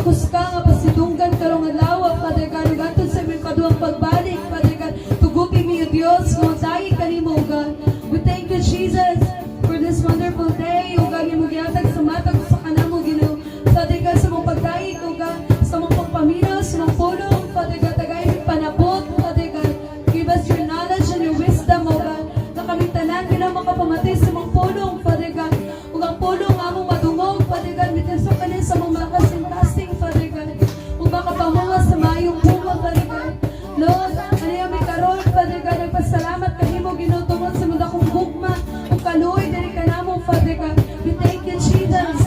kuska nga pasidunggan karong adlaw, Father God, ug aton sa imong kaduhang pagbalik, Father God, tugupi mi Dios nga dai kanimo God. We thank you Jesus for this wonderful day, ug ang imong gihatag sa matag sa kanamo Ginoo. Father God, sa mong pagdaig ug sa mong pagpaminaw, sa mong pulong, Father God, tagay mi panabot, Father God. Give us your knowledge and your wisdom, O God. Na kami tanan gina makapamatay sa mong pulong, Father God. Ug ang pulong among madungog, Father God, mitasok kanin sa mong kasing-kasing, Father God. Ug makapamuha sa maayong bunga, Father God. Lord, ano may karon, Father God, nagpasalamat kahimo Ginoo tungod sa mga kong gugma ug kaluoy diri kanamo, Father God. We thank you, Jesus.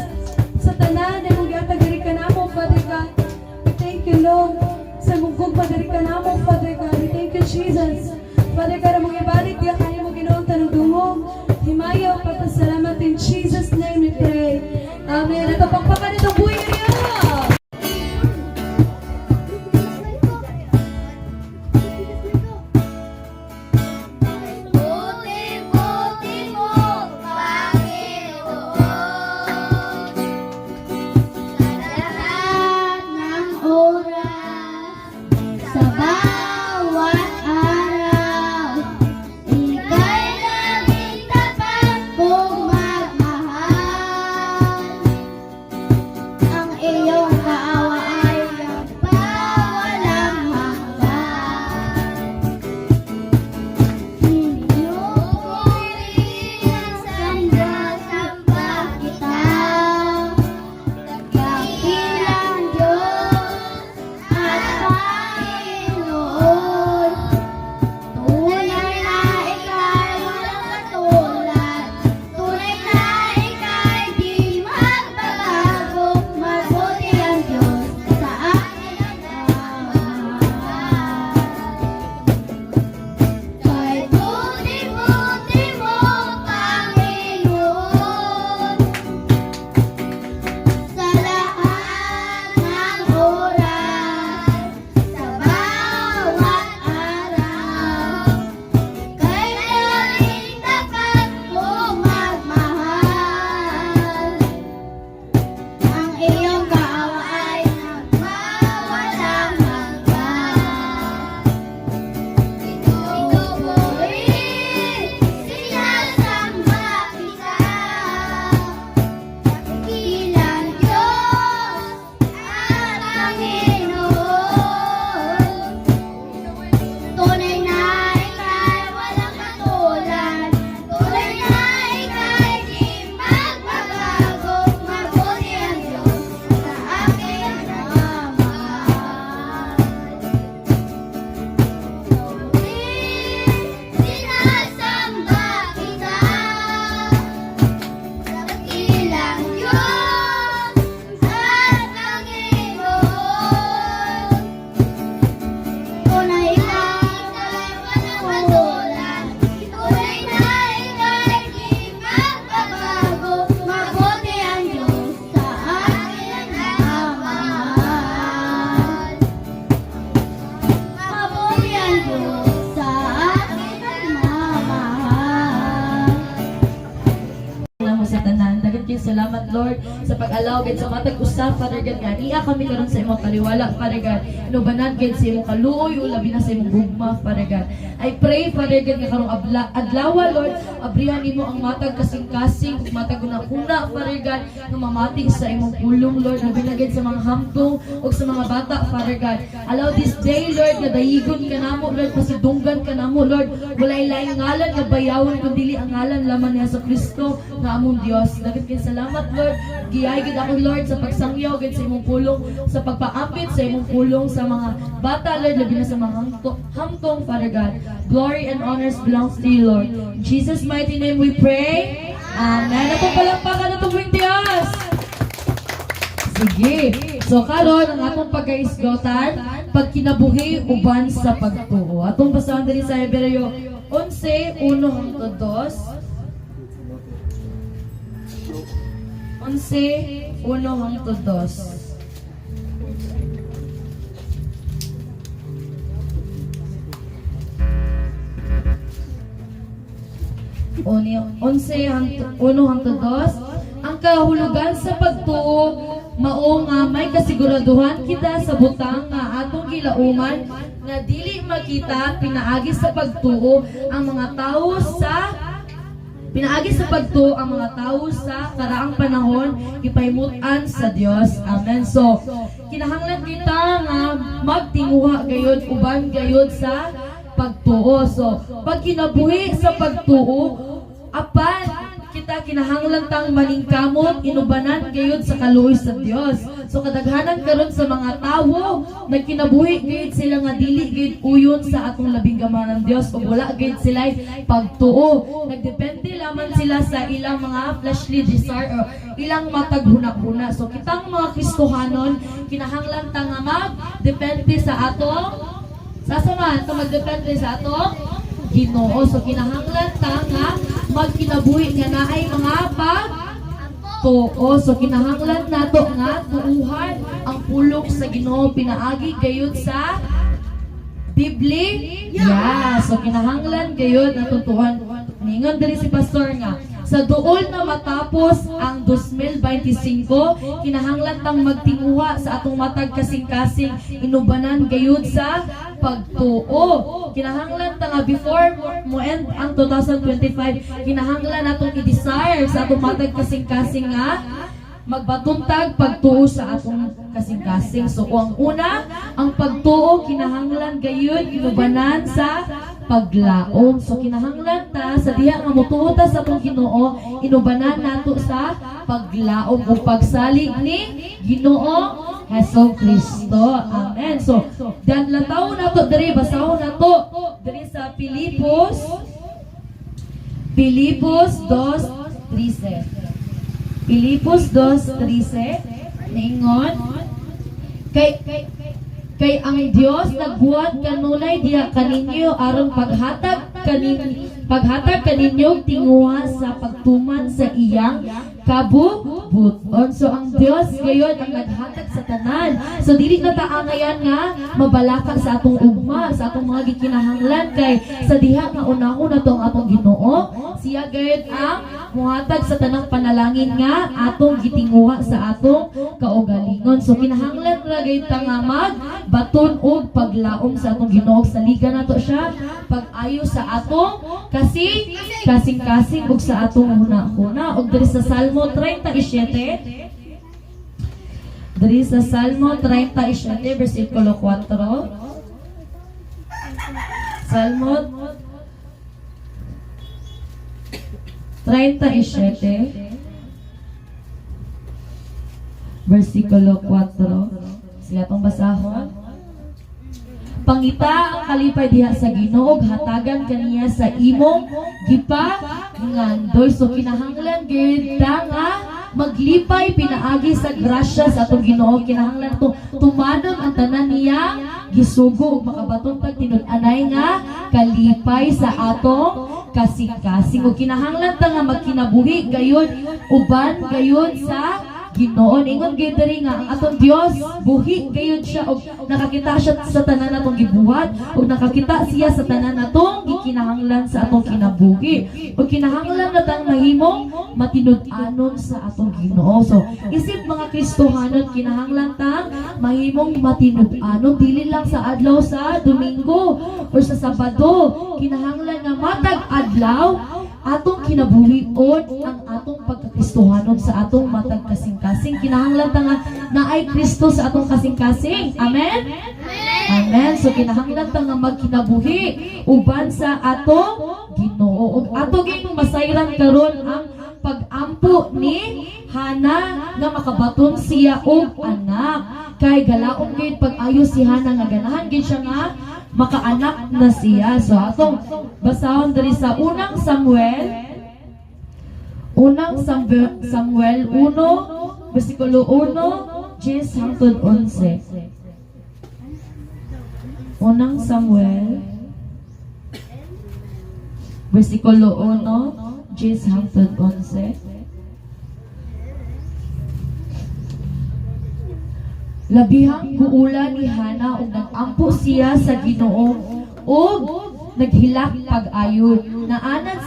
Sa tanan na mong gihatag diri kanamo, Father God. We thank you, Lord. Sa mong gugma diri kanamo, Father God. We thank you, Jesus. Father God, among ibalik diya kanimo Ginoo tanang dungog. Himayo, papasalamat in Jesus' name we pray. Amen. Ito pagpakan itong buhay niya. Buti-buti mo, Panginoon, sa lahat ng oras, sa bawat araw, ika'y laging tapat kong magmahal. Ang iyong kaawa ay nagpawalang hanggan. Pinupuri ang samba-samba kita, dakilang Diyos at Panginoon. Tunay na ika'y walang katulad, tunay na ika'y di magbabago, mabuti ang Diyos sa akin ang kamahal. Kay buti-buti mo, Panginoon, sa lahat ng oras, sa bawat araw, ika'y laging tapat kong magmahal. Ang iyong kaawa ay nagpawalang hanggan. Pinupuri, sinasamba kita, dakilang Diyos at Panginoon. Tunay na ika'y walang katulad, tunay na ika'y di magbabago, mabuti ang Diyos sa aking kamahal. Sinasamba kita, dakilang Diyos at Panginoon. Tunay na ika'y walang katulad, tunay na ika'y di magbabago, mabuti ang Diyos sa aking kamahal. Mabuti ang Diyos sa aking kamahal. Salamat sa tanan. Dagan kayo salamat, Lord, sa pag-allow gid sa matag usab, Father God, nga niya kami karon sa imong kaliwala, Father God. Inubanan gid sa imong kaluoy o labi na sa imong gugma, Father God. I pray, Father God, nga karong adlaw, Lord, abrihan nimo ang matag kasing-kasing, matag una-una, Father God, nga mamating sa imong pulong, Lord, labi na gid sa mga hamtong o sa mga bata, Father God. Allow this day, Lord, nga dayigon ka namo, Lord, pasidunggan ka namo, Lord. Walay laing ngalan nga bayawon kundi ang ngalan lamang ni Hesus Kristo nga among Dios. Dagan kayo salamat, Lord. Giyay gid ako, Lord, sa pagsangyaw gid sa imong pulong, sa pagpaapit sa imong pulong sa mga bata, Lord, labi na sa mga hamtong, Father God. Glory and honors belongs to you, Lord. In Jesus' mighty name we pray. Amen. Ako palampakan na itong Diyos. Sige. So karon ang atong pagkaisgotan, pagkinabuhi uban sa pagtuo. Atong basahan diri sa Hebreo 11:1-2. 11:1-2. Ang kahulugan sa pagtuo mao nga may kasiguraduhan kita sa butang nga atong gilauman nga dili makita pinaagi sa pagtuo ang mga tao sa karaang panahon ipahimutan sa Dios. Amen. So kinahanglan kita nga magtinguha gayud uban gayud sa pagtuo. So pag kinabuhi sa pagtuo, apan kita kinahanglan tang maningkamot inubanan gayud sa kaluoy sa Dios. So kadaghanan karon sa mga tawo nagkinabuhi gayud sila nga dili gayud uyon sa atong labing gamanan Dios o wala gayud sila pagtuo. Nagdepende lamang sila sa ilang mga fleshly desire o ilang matag huna-huna. So kitang mga Kristohanon kinahanglan tang nga magdepende sa atong sasamahan to magdepende sa atong Ginoo. So kinahanglan ta nga magkinabuhi nga naay mga pagtuo. So kinahanglan nato nga tuuhan ang pulong sa Ginoo pinaagi gayud sa Biblia. So kinahanglan gayud natutuhan. Ningon diri si pastor nga sa duol na matapos ang 2025, kinahanglan tang magtinguha sa atong matag kasing-kasing inubanan gayud sa pagtuo. Kinahanglan ta nga before mo end ang 2025, kinahanglan natong i-desire sa atong matag kasing-kasing nga magbatuntag pagtuo sa atong kasing-kasing. So ang una, ang pagtuo kinahanglan gayud inubanan sa paglaom. So kinahanglan ta sa diha nga motuo ta sa atong Ginoo, inubanan nato sa paglaom o pagsalig ni Ginoo Hesus Kristo. Amen. So dan lataw nato diri basahon nato diri sa Filipos 2:13. Filipos 2:13 ningon kay ang Dios nagbuhat kanunay diha kaninyo aron paghatag kaninyo tinguha sa pagtuman sa iyang kabubuton. So ang Dios gayon ang naghatag sa tanan. So dili na ta ngayon nga mabalaka sa atong ugma, sa atong mga gikinahanglan kay sa diha nga unahon na ang atong Ginoo, siya gayon ang muhatag sa tanang panalangin nga atong gitinguha sa atong kaugalingon. So kinahanglan ra gayon ta nga magbaton og paglaom sa atong Ginoo. Saligan nato siya pag-ayo sa atong kasing-kasing ug sa atong huna-huna. Og diri sa Salmo 37, diri sa Salmo 37 versikulo 4, Salmo 37 versikulo 4, sila tong basahon. Pangita ang kalipay diha sa Ginoo, hatagan kaniya sa imong gipangandoy. So kinahanglan gyud ta nga maglipay pinaagi sa grasya sa atong Ginoo. Kinahanglan to tumanong ang tanan niya gisugo ug makabaton pag tinud-anay nga kalipay sa atong kasing-kasing. Ug kinahanglan ta nga magkinabuhi gayon uban gayon sa Ginoo. Ingon gyud diri nga ang atong Dios buhi gayud siya og nakakita siya sa tanan natong gibuhat og nakakita siya sa tanan natong gikinahanglan sa atong kinabuhi. Ug kinahanglan natang mahimong matinud-anon sa atong Ginoo. So isip mga Kristohanon kinahanglan tang mahimong matinud-anon dili lang sa adlaw sa Domingo o sa Sabado. Kinahanglan nga matag adlaw atong kinabuhion ang atong pagkakristohanon sa atong matag kasing-kasing. Kinahanglan ta nga naay Kristo sa atong kasing-kasing. Amen? Amen. So kinahanglan ta nga magkinabuhi uban sa atong Ginoo. Ug ato gyud masayran karon ang pag-ampo ni Hana nga makabaton siya og anak. Kay galaom gyud pag-ayo si Hana nga ganahan gyud siya nga makaanak na siya. So atong basahon diri sa unang Samuel 1 versikulo 1 10 hangtod 11. Unang Samuel versikulo 1 10 hangtod 11. Labihang buula ni Hana ug nag-ampo siya sa Ginoo ug naghilak pag-ayon. Naanad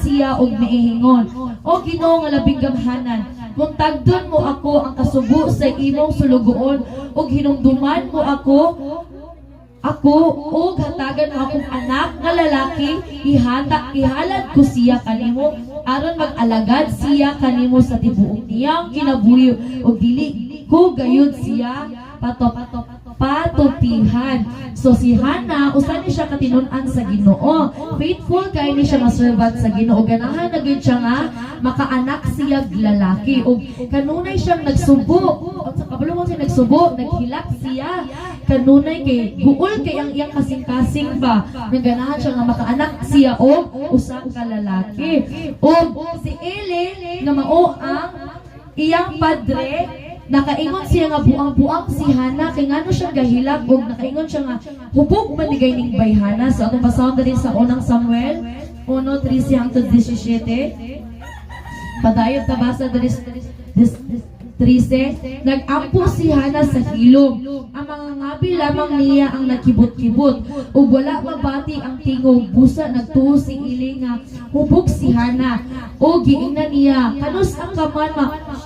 siya og miingon, O Ginoo nga labing gamhanan, kung tagdon mo ako ang kasubo sa imong sulugoon ug hinumduman mo ako ug hatagan mo akong anak nga lalaki, ihalad ko siya kanimo aron mag-alagad siya kanimo sa tibuok niyang kinabuhi ug dili ko gayud siya patupihan. So si Hana, usa ni siya katinunan sa Ginoo. Faithful kay ni siya nga servant sa Ginoo. Ganahan na gyud siya nga makaanak siya lalaki. O kanunay siyang nagsubo. O sa kabalo mo siya nagsubo, naghilak siya. Kanunay kay guol kay ang iyang kasing-kasing ba. Naganahan siya nga makaanak siya o usang ka lalaki. O si Eli nga mao ang iyang padre, nakaingon siya nga buang-buang si Hana kay ngano siya gahilak ug nakaingon siya nga hubog man digay ning bayhana. So atong basahon diri sa unang Samuel 1:13 hangtod 17. Padayon ta basa diri 13. Nag-ampo si Hana sa hilom. Ang mga ngabi lamang niya ang nakibot-kibot. Ug wala mabati ang tingog. Busa nagtuo si Eli nga hubog si Hana. O giingnan niya, kanus ang kaman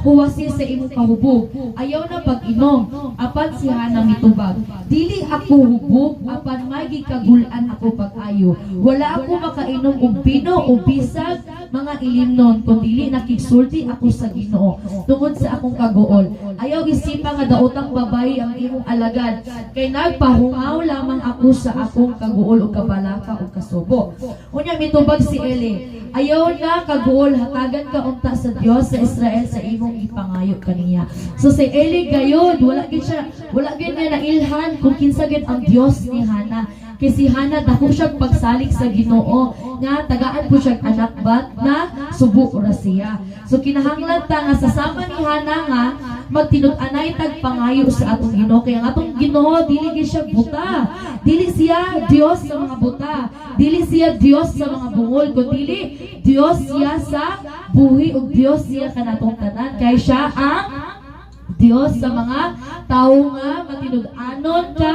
huwasi sa imong kahubog. Ayaw na pag-inom. Apan si Hana mitubag. Dili ako hubog, apan may gikagulan ako pag-ayo. Wala ako makainom og bino o bisag mga ilimnon, kundi nakigsulti ako sa Ginoo tungod sa akong kagool. Ayaw isipa nga daotang babayi ang imong alagad, kay nagpahungaw lamang ako sa akong kagool o kabalaka o kasubo. Unya mitubag si Eli, ayaw na kagool, hatagan ka unta sa Dios sa Israel sa imong ipangayo kaniya. So si Eli gayod, wala gid niya nailhan kung kinsa gid ang Dios ni Hana. Kay si Hana dako siya pagsalig sa Ginoo nga tagaan po siya anak bat na subo ra siya. So kinahanglan ta nga sasama ni Hana nga magtinud-anay tagpangayo sa atong Ginoo, kay ang atong Ginoo dili gyud siya buta. Dili siya Dios sa mga buta. Dili siya Dios sa mga bungol, kundi Dios siya sa buhi ug Dios siya kanatong tanan. Kay siya ang Dios sa mga tao nga matinud-anon ka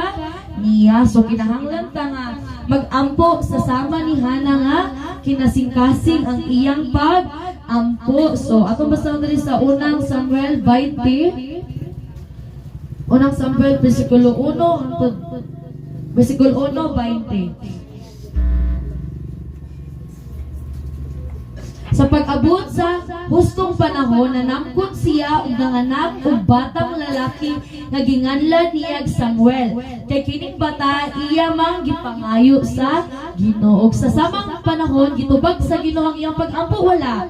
niya. So kinahanglan ta nga mag-ampo sa sama ni Hana nga kinasing-kasing ang iyang pag-ampo. So atong basahin diri sa unang Samuel 20. Unang Samuel versikulo 1 hangtod versikulo 1:20. Sa pag-abot sa hustong panahon, nanamkot siya ug nanganak og batang lalaki nga ginganlan niya Samuel. Kay kining bata iya mang gipangayo sa Ginoo. Sa samang panahon gitubag sa Ginoo ang iyang pag-ampo wala.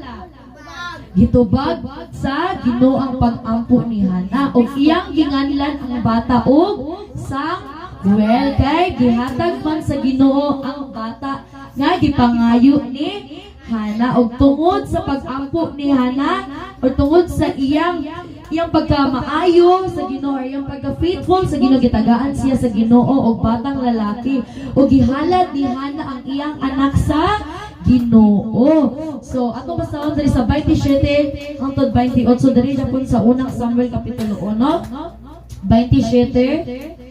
Gitubag sa Ginoo ang pag-ampo ni Hana ug iyang ginganlan ang bata og Samuel. Kay gihatag man sa Ginoo ang bata nga gipangayo ni Hana og tungod sa pag-ampo ni Hana o tungod sa iyang pagkamaayo sa Ginoo, iyang pagka-faithful sa Ginoo, gitagaan siya sa Ginoo og batang lalaki o gihalad ni Hana ang iyang anak sa Ginoo. So ato basahon diri sa 27 hangtod 28 diri japon sa unang Samuel kapitulo 1 27.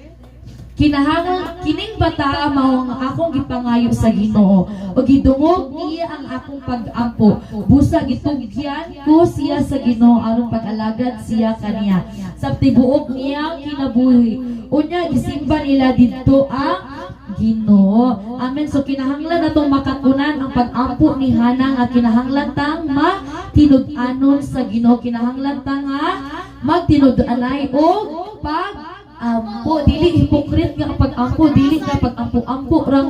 Kining bata mao nga akong gipangayo sa Ginoo o gidungog niya ang akong pag-ampo. Busa gitugyan ko siya sa Ginoo aron pag-alagad siya kaniya sa tibuok niyang kinabuhi. Unya gisimba nila didto ang Ginoo. Amen. So kinahanglan natong makatunan ang pag-ampo ni Hana nga kinahanglan tang matinud-anon sa Ginoo. Kinahanglan tang magtinud-anay og ampo, dili hipokrit nga pag-ampo, dili nga pag-ampo-ampo ra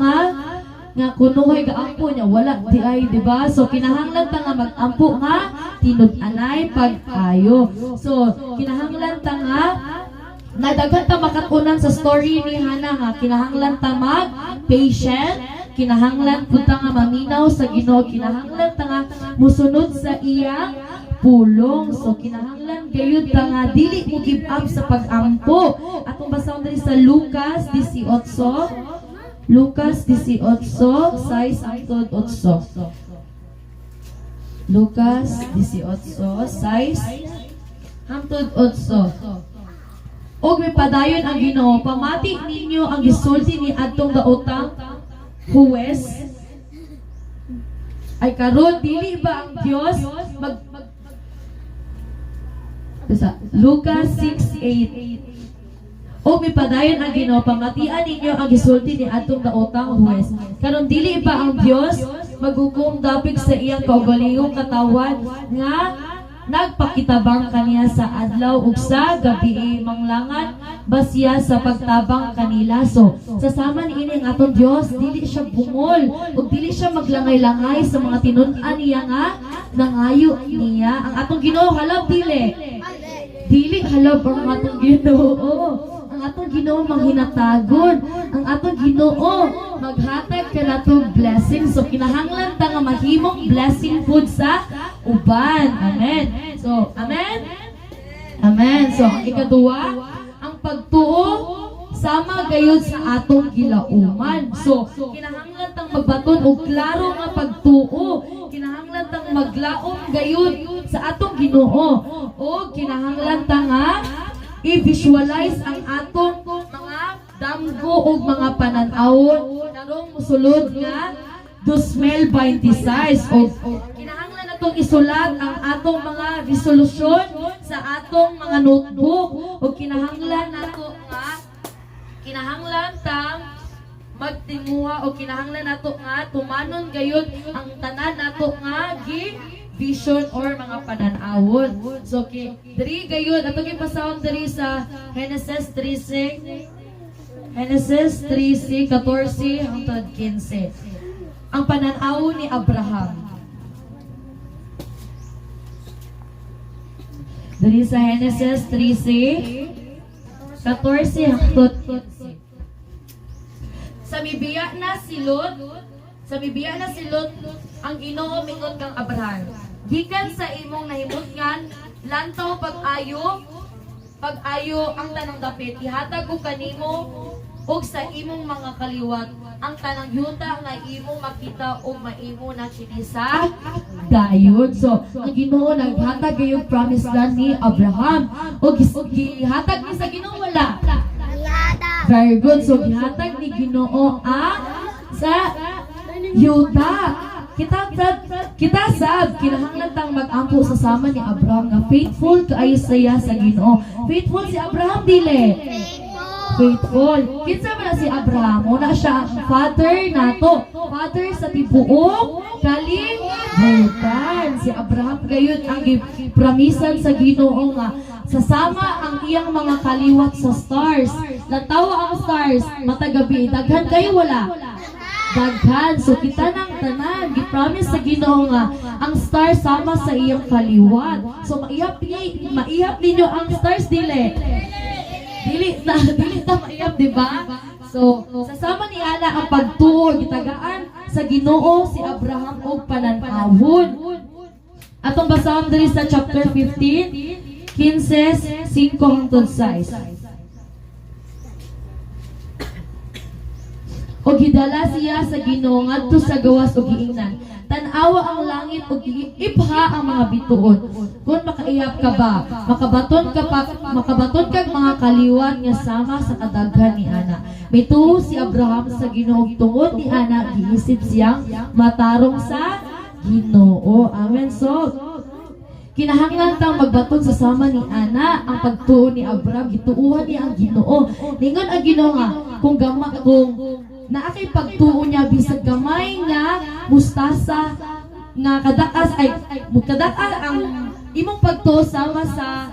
nga kunuhay gaampo niya, wala di ay, di ba? So kinahanglan ta nga mag-ampo nga tinud-anay pag-ayo. So kinahanglan ta nga nadaghan ta makatunan sa story ni Hana nga kinahanglan ta mag-patient, kinahanglan pud ta nga maminaw sa Ginoo, kinahanglan ta nga musunod sa iyang pulong. So kinahanglan gayud ta nga dili mo give up sa pag-ampo. Atong basahon diri sa Lucas 18. Lucas 18 6 hangtod 8. Lucas 18 6 hangtod 8. Og may padayon ang Ginoo, pamati ninyo ang gisulti ni adtong daotang huwes. Ay karon dili ba ang Dios Sa Lucas 6:8. O may padayon ang Ginoo, pamatian ninyo ang gisulti ni atong daotang huwes. Karon dili pa ang Dios maghukom dapig sa iyang kaugalingong katawan nga nagpakitabang kaniya sa adlaw ug sa gabi, manglangan basiya sa pagtabang kanila. So sa sama niini ang atong Dios, dili siya bungol ug dili siya maglangay-langay sa mga tinun-an niya nga nangayo niya. Ang atong Ginoo halab dili halab ang atong Ginoo. Ang atong Ginoo manghinatagon, ang atong Ginoo maghatag kanatong blessing. So kinahanglan ta nga mahimong blessing food sa uban. Amen. So, amen. Amen. So, ang ikaduha, ang pagtuo sama gayud sa atong gilauman. So, kinahanglan tang magbaton og klaro nga pagtuo. Kinahanglan tang maglaom gayud sa atong Ginoo. O kinahanglan ta nga i-visualize ang atong mga damgo o mga pananawon narong musulod nga 2026 o kinahanglan natong isulat ang atong mga resolusyon sa atong mga notebook o kinahanglan nato nga tang magtinguha o kinahanglan nato nga tumanon gayud ang tanan nato nga vision or mga pananawon. So, diri gayud ato gipasahon diri sa Genesis 3:6. Genesis 3:14 hangtod 15. Ang pananawon ni Abraham. Diri sa Genesis 3:14 hangtod 15. Sa mibiya na si Lot, ang Ginoo mingon kang Abraham. Gikan sa imong nahimutngan, lantaw pag-ayo ang tanang dapit. Ihatag ko kanimo ug sa imong mga kaliwat ang tanang yuta nga imong makita ug maimo na kini sa dayon. So, ang Ginoo naghatag gayud promise land ni Abraham ug gihatag ni sa Ginoo wala. Very good. So, gihatag ni Ginoo sa yuta. Kita sab kinahanglan tang mag-ampo sa sama ni Abraham nga faithful kaayo saya sa Ginoo. Faithful si Abraham dili. Faithful. Kinsa man si Abraham? Una siya ang father nato. Father sa tibuok kalibutan. Si Abraham gayud ang gipromisan sa Ginoo nga sasama ang iyang mga kaliwat sa stars. Lantawa ang stars matagabi. Daghan kayo wala. Daghan. So kita nang tanan gi-promise sa Ginoo nga ang stars sama sa iyang kaliwat. So maihap ninyo ang stars dili ta maihap, di ba? So sasama ni ana ang pagtuo gitagaan sa Ginoo si Abraham og pananawon. Atong basahon diri sa chapter 15 15:5 hangtod 6. O gidala siya sa Ginoo ngadto sa gawas ug giingnan. Tan-awa ang langit ug ipha ang mga bituon. Kung makaiyap ka ba, makabaton kag mga kaliwat nga sama sa kadaghan ni ana. Mituo si Abraham sa Ginoo tungod ni ana giisip siyang matarong sa Ginoo. Amen. So kinahanglan tang magbaton sa sama ni ana ang pagtuo ni Abraham gituuhan niya ang Ginoo. Ningon ang Ginoo nga kung naakay pagtuo niya bisag gamay nga mustasa nga kadakas ang imong pagtuo sama sa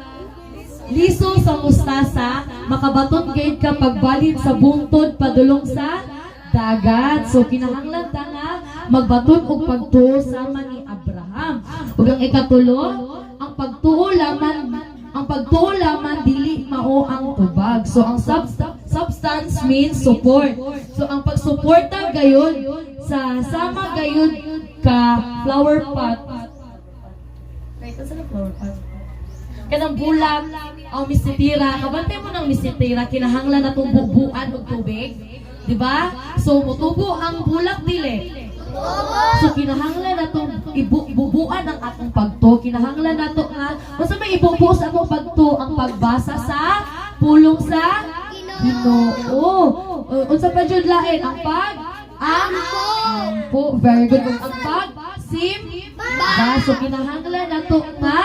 liso sa mustasa makabaton gayud ka pagbalid sa bungtod padulong sa dagat. So kinahanglan ta nga magbaton og pagtuo sama ni Abraham. Ug ang ikatulo, ang pagtuo laman dili mao ang tubag. So ang substance means support. So ang pagsuporta gayon sa sama gayon ka flower pot. Right, sa flower pot. Kanang bulang o misitira, kabantay mo ng misitira, kinahanglan na itong bubuan og tubig. Diba? So mutubo ang bulak dili. So kinahanglan na itong ibubuan ang atong pagto. Kinahanglan na ito nga, basta may ibubuo sa atong pagto ang pagbasa sa pulong sa Ginoo. Unsa pa jud lain ang ampo. Very good. Ang simba. So kinahanglan nato nga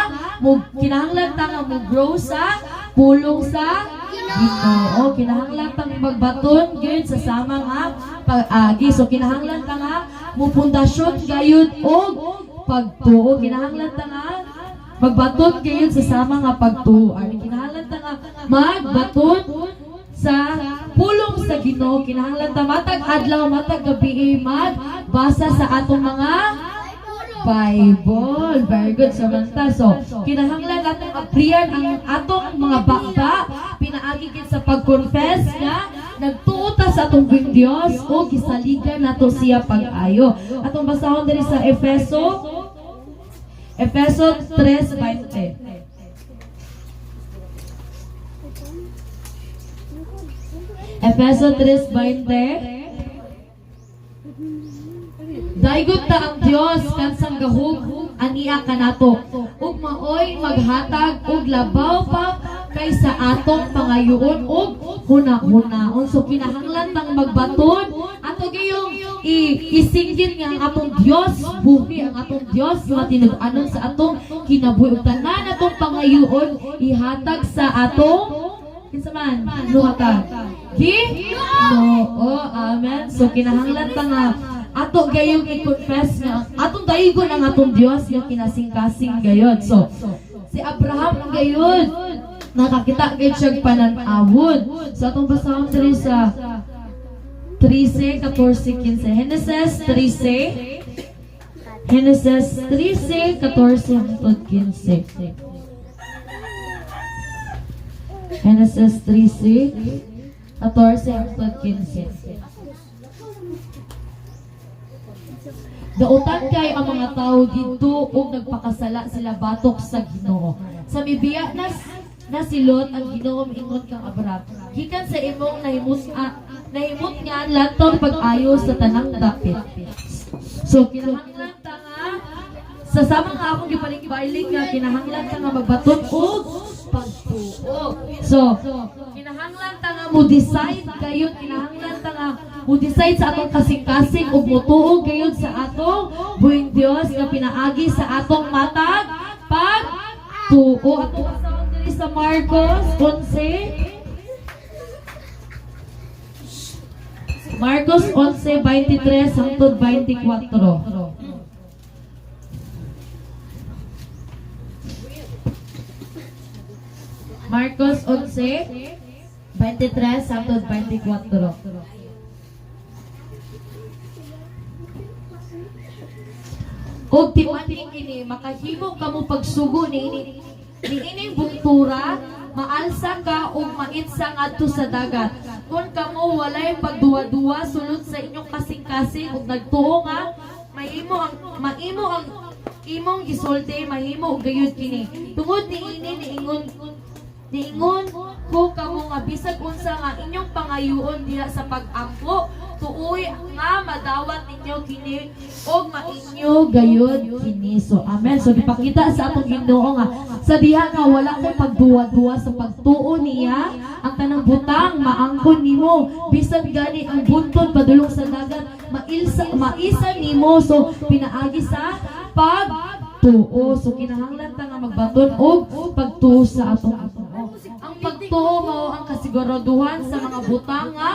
kinahanglan ta nga mo grow sa pulong sa Ginoo. Kinahanglan tang magbaton gyud sa sama nga pag-agi. So kinahanglan ta nga mo pundasyon gayud og pagtuo. Kinahanglan ta nga magbaton gayud sa sama nga pagtuo. Kinahanglan ta nga magbaton sa pulong sa Ginoo. Kinahanglan ta matag adlaw matag gabi magbasa sa atong mga Bible. Very good, Samantha. So, kinahanglan natin apriyan ang atong mga bakba, pinaagigit sa pag-confess nga, nagtuota sa atong buong Diyos o gisaligan nato siya pag-ayo. Atong basahon diri sa Efeso 3:20. Efeso 3:20. Daygot ta ang Dios kansang gahug ania kanato ug maoy maghatag og labaw pa kaysa atong pangayoon ug huna-hunaon. So kinahanglan tang magbaton ato gayong isinggit nga ang atong Dios buhi ang atong Dios matinud-anon sa atong kinabuhi ug tanan atong pangayoon ihatag sa atong kinsa man luhatag Ginoo. Amen. So kinahanglan ta nga ato gayong i-confess nga atong daigon ang atong Dios nga kinasing-kasing gayod. So si Abraham gayod nakakita gayud siya panan-awon. So atong basahon diri sa 13:14-15. Genesis 13:14-15. Genesis 13:14-15. Dautan kay ang mga tao dito ug nagpakasala sila batok sa Ginoo. Sa mibiya na silot ang Ginoo miingon kang Abraham. Gikan sa imong nahimot nga lantaw pag-ayo sa tanang dapit. So kinahanglan ta nga sa sama nga akong gipalik-balik nga kinahanglan ta nga magbaton og pagtuo. So kinahanglan ta nga mo decide kayo, kinahanglan ta nga mo decide sa atong kasing-kasing ug motuo gayud sa atong buhing Dios nga pinaagi sa atong matag pagtuo. Atong basahon diri sa Marcos 11. Marcos 11:23 hangtod 24. Marcos 11:23 hangtod 24. Og timaning ini makahimo kamo pagsugo ni ining bungtura, maalsa ka ug maitsa ngadto sa dagat. Kun kamo walay pagduwa-duwa sulod sa inyong kasing-kasing ug nagtuo nga maimo ang imong gisulti mahimo og gayud kini. Tungod niini niingon ko kamo nga bisag unsa nga inyong pangayuon diha sa pag-ampo tuoy nga madawat ninyo kini og mainyo gayud kini. So amen. So gipakita sa atong Ginoo nga sa diha nga wala kay pagduwa-duwa sa pagtuo niya, ang tanang butang maangkon nimo bisan gani ang buntod padulong sa dagat maisa nimo. So pinaagi sa pagtuo. So kinahanglan ta nga magbaton og pagtuo sa atong ang pagtuo mao ang kasiguraduhan sa mga butang nga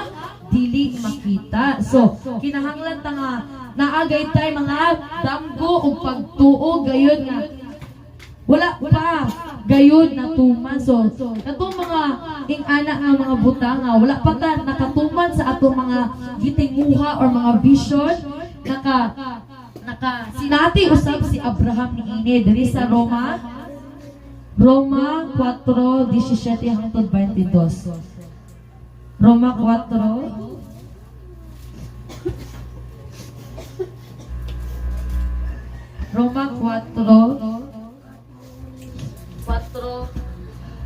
dili makita. So kinahanglan ta nga naagay tay mga damgo og pagtuo gayud nga wala pa gayud natuman. So katong mga ing-ana nga mga butang nga wala pa ta nakatuman sa atong mga gitinguha or mga vision naka sinati usab si Abraham niini diri sa Roma 4:17 hangtod 22. Roma 4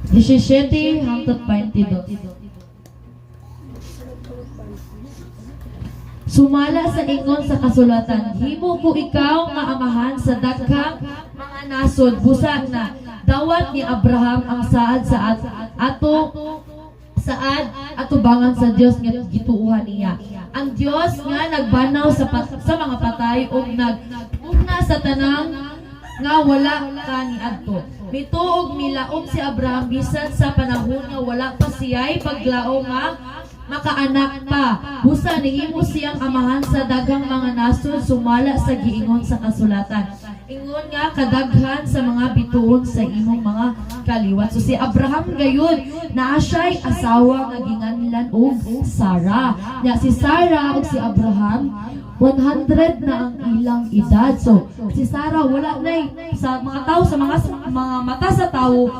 17 hangtod 22. Sumala sa ingon sa kasulatan, himo ko ikaw nga amahan sa daghang mga nasod. Busag na dawat ni Abraham ang saad atubangan sa Dios nga gituuhan niya. Ang Dios nga nagbanaw sa mga patay ug ugna sa tanang nga wala ka ni adto. Mituog milaog si Abraham bisan sa panahon nga wala pa siya'y paglaom nga makaanak pa. Busa nihimo siyang amahan sa daghang mga nasod sumala sa giingon sa kasulatan. Ingon nga kadaghan sa mga bituon sa imong mga kaliwat. So si Abraham gayon naa siya'y asawa nga ginganlan og Sarah. Nya si Sarah ug si Abraham 100 na ang ilang edad. So, si Sarah wala na sa mga tao, sa mga mata sa tao,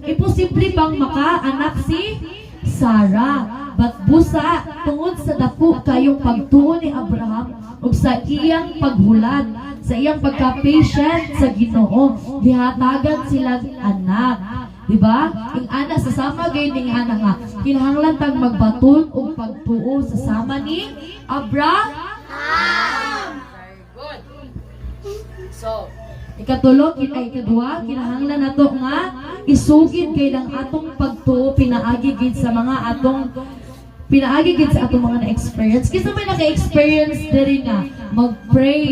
imposible pang makaanak si Sarah. But busa, tungod sa dako kayong pagtuon ni Abraham ug sa iyang paghulat, sa iyang pagka-patient sa Ginoo, gihatagan silang anak. Diba? Ing ana sa sama gayon ning ana nga kinahanglan tag magbaton og pagtuo sa sama ni Abraham. Very good. So, ikatulo, ikadua, kinahanglan nato nga isugid kay ang atong pagtuo pinaagi gid sa mga atong mga na-experience. Kasi may naka-experience diri nga mag-pray,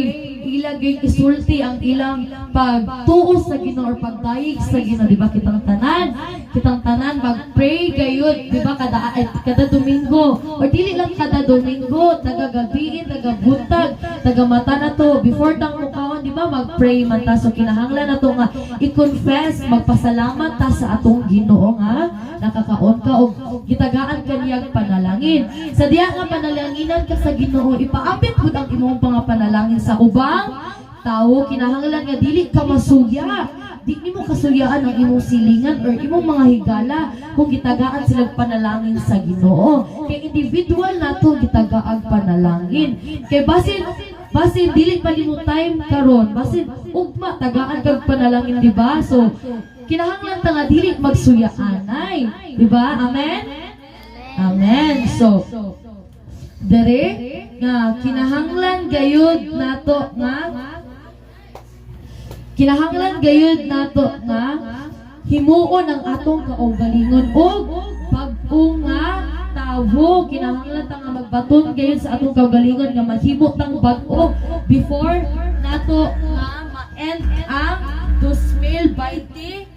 ilagay isulti ang ilang pagtuo sa Ginoo or pagdayeg sa Ginoo, di ba? Kitang tanan mag-pray gayud, di ba? Kada Domingo or dili lang kada Domingo, taga-gabiin, taga-buntag, taga-mata na to before tang mukhaon, di ba? Mag-pray man ta. So kinahanglan na to nga i-confess, magpasalamat ta sa atong Ginoo nga nakakaon ka o gitagaan kaniyang panalangin. Sa diya nga panalanginan ka sa Ginoo, ipaapit pud ang imong pangapanalangin sa ubang tao. Kinahanglan nga dili ka masuya, di nimo kasuyaan ang imong silingan or imong mga higala kung gitagaan silang panalangin sa Ginoo. Kay individual nato gitagaag panalangin. Kay basin dili pa nimo time karon, basin ugma tagaan kag panalangin, di ba? So kinahanglan ta nga dili magsuyaanay, di ba? Amen. Amen. So dere nga kinahanglan gayud nato nga himuon ang atong kaugalingon ug bag-o nga tawo. Kinahanglan ta nga magbaton gayud sa atong kaugalingon nga mahimo tang bag-o before nato nga ma-end ang 2025.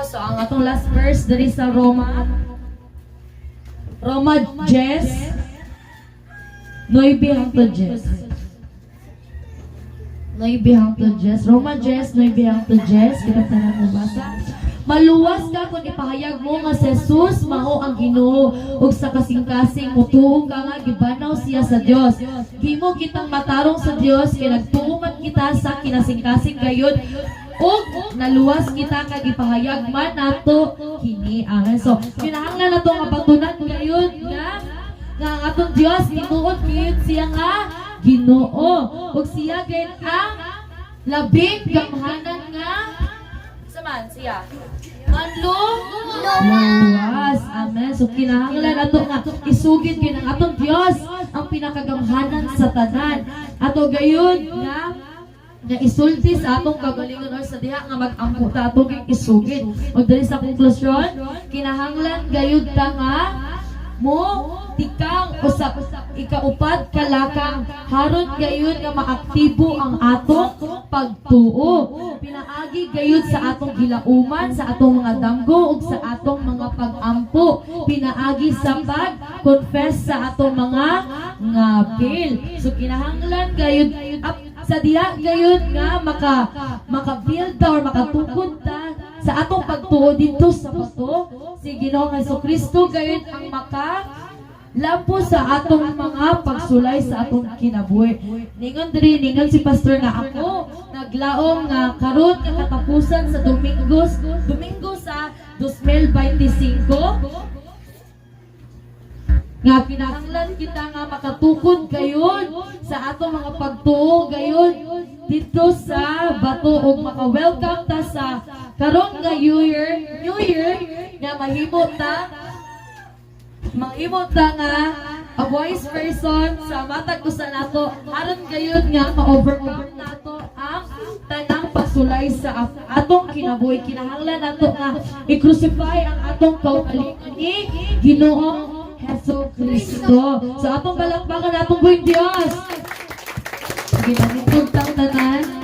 So ang atong last verse diri sa Roma 10 9 hangtod 10. Roma 10 9 hangtod 10. Kita tanan mo basa. Maluwas ka kung ipahayag mo nga si Jesus mao ang Ginoo ug sa kasing-kasing mutuong ka nga gibanaw siya sa Dios. Himo kitang matarong sa Dios kay nagtuo man kita sa kinasing-kasing gayud ug naluwas kita kag ipahayag man nato kini. Amen. So kinahanglan nato nga batunan gayud nga ang atong Dios tinuod gayud siya nga Ginoo ug siya gayud ang labing gamhanan nga saman siya luwas. Amen. So kinahanglan nato nga isugid gid ang atong Dios ang pinakagamhanan sa tanan. Ato gayud nga isulti sa atong kagalingon or sa diha nga mag-ampo ta atong isugid. O diri sa konklusyon, kinahanglan gayud ta nga mo tikang usa ikaupat kalakang haron gayud nga maaktibo ang atong pagtuo. Pinaagi gayud sa atong gilauman, sa atong mga damgo ug sa atong mga pag-ampo. Pinaagi sa pag-confess sa atong mga ngapil. So kinahanglan gayud sa diha gayud nga maka-build or makatukod ta sa atong pagtuo dito sa bato si Ginoong Jesucristo gayud ang lampo sa atong mga pagsulay sa atong kinabuhi. Ningon si pastor nga ako naglaom nga karon nga katapusan sa Domingo sa 2025 nga kinahanglan kita nga makatukod gayon sa atong mga pagtuo gayon dito sa bato ug maka-welcome ta sa karon nga New Year nga mahimo ta nga a wise person sa matag usa nato aron gayon nga ma-overcome nato ang tanang pagsulay sa atong kinabuhi. Kinahanglan nato nga i-crucify ang atong kaugalingon ni Ginoong Jesucristo. So atong balakbakan atong buhing Dios. Sige, manitugtang tanan.